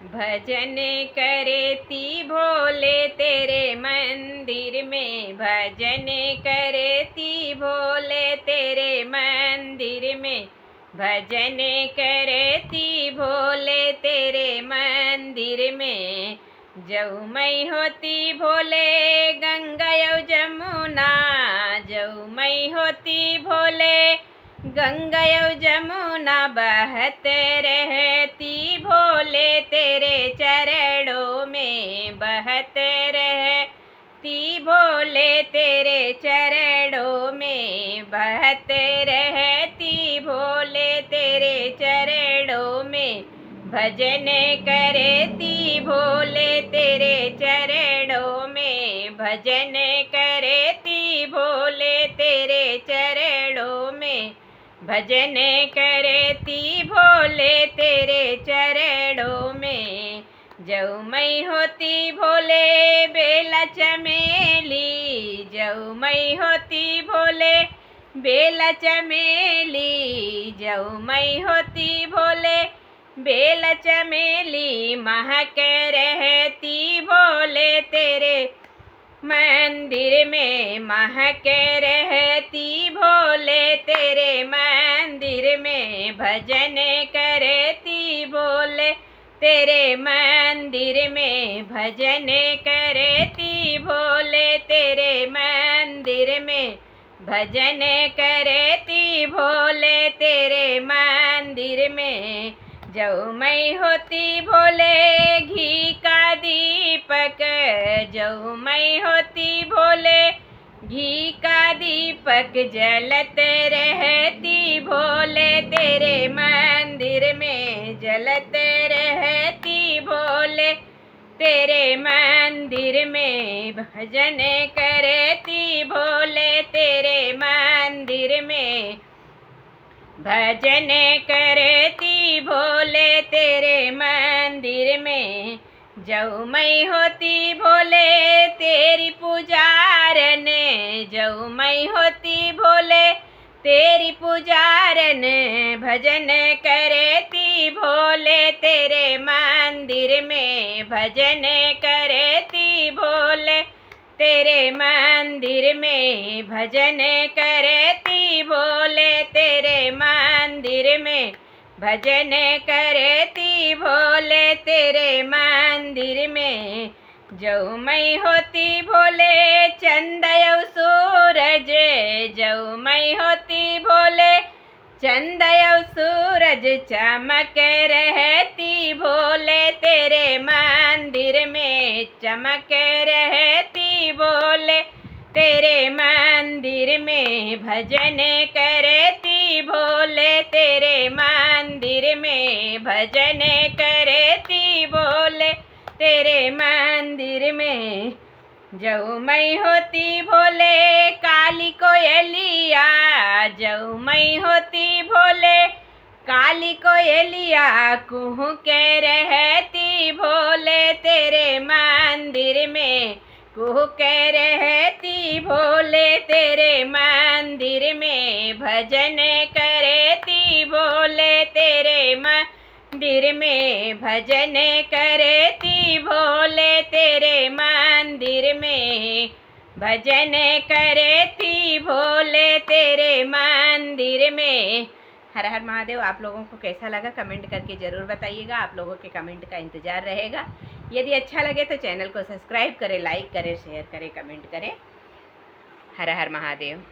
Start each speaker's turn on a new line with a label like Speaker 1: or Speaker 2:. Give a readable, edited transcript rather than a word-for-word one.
Speaker 1: भजन करती भोले तेरे मंदिर में, भजन करती भोले तेरे मंदिर में, भजन करती भोले तेरे मंदिर में। जऊ मैं होती भोले गंगा यौ जमुना, जऊ मैं होती भोले गंगा यौ जमुना, बहते रहती भोले तेरे चरणों में, बहते रहती भोले तेरे चरणों में, बहते रहती भोले तेरे चरणों में। भजन करती भोले तेरे चरणों में, भजन करती भोले तेरे चरणों में, भजन करती भोले तेरे चरणों में। जऊ मैं होती भोले बेला चमेली, जऊ मैं होती भोले बेला चमेली, जऊ मैं होती भोले बेला चमेली, महक रहती भोले तेरे मंदिर में, महक रहती भोले तेरे मंदिर में। भजन करती भोले तेरे मंदिर में, भजन करती भोले तेरे मंदिर में, भजन करती भोले तेरे मंदिर में। जऊ मैं होती भोले घी का दीपक, जऊ मैं होती भोले घी का दीपक, जलते रहती भोले तेरे मंदिर में, जलते रहती भोले तेरे मंदिर में। भजन करती भोले तेरे मंदिर में, भजन करती भोले तेरे मंदिर में। जऊ मैं होती भोले तेरी पुजारन, जऊ मैं होती भोले तेरी पुजारन, भजन करती भोले तेरे मंदिर में, भजन करती भोले तेरे मंदिर में, भजन करती भोले तेरे मंदिर में, भजन करती भोले तेरे मंदिर में। जऊ मैं होती भोले चंदा यौ सूरज, जऊ मैं होती भोले चंदा यौ सूरज, चमक रहती भोले तेरे मंदिर में, चमक रहती भोले तेरे मंदिर में। भजन करती भोले तेरे मंदिर में, भजन करती भोले तेरे मंदिर में। जऊ मैं होती भोले काली कोयलिया, जऊ मैं होती भोले काली कोयलिया, कुहू के रहती भोले तेरे मंदिर में, कुहू के रहती भोले तेरे मंदिर में। भजन करती भोले तेरे मंदिर में, भजन करती भोले तेरे मंदिर में, भजन करती भोले तेरे मंदिर में। हर हर महादेव। आप लोगों को कैसा लगा कमेंट करके ज़रूर बताइएगा। आप लोगों के कमेंट का इंतज़ार रहेगा। यदि अच्छा लगे तो चैनल को सब्सक्राइब करें, लाइक करें, शेयर करें, कमेंट करें। हर हर महादेव।